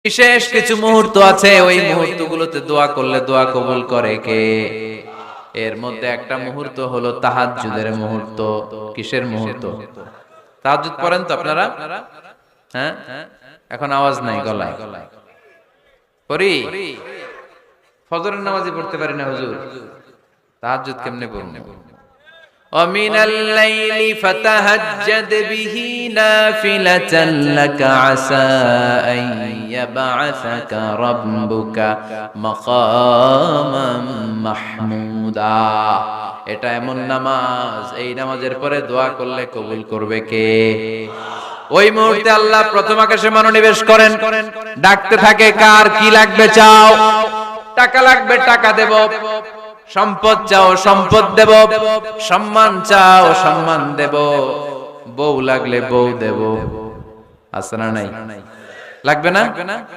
বিশেষ কিছু মুহূর্ত আছে, ওই মুহূর্তগুলোতে দোয়া করলে দোয়া কবুল করে কে? এর মধ্যে একটা মুহূর্ত হলো তাহাজ্জুদের মুহূর্ত। কিসের মুহূর্ত? তাহাজ্জুদ পড়েন তো আপনারা? হ্যাঁ, এখন আওয়াজ নাই গলায়। পড়ি? ফজরের নামাজই পড়তে পারি না হুজুর, তাহাজ্জুদ কেমনে পড়ব? ومن الليل فتهجد به نافلة لك عسى أن يبعثك ربك مقاما محمودا। এটা এমন নামাজ, এই নামাজের পরে দোয়া করলে কবুল করবে কে? ওই মুহূর্তে আল্লাহ প্রথম আকাশে মনোনিবেশ করেন, ডাকতে থাকে, কার কি লাগবে চাও? টাকা লাগবে টাকা দেব, সম্পদ চাও সম্পদ দেব, সম্মান চাও সম্মান দেব, বউ লাগলে বউ দেব। আছে না নাই? লাগবে না?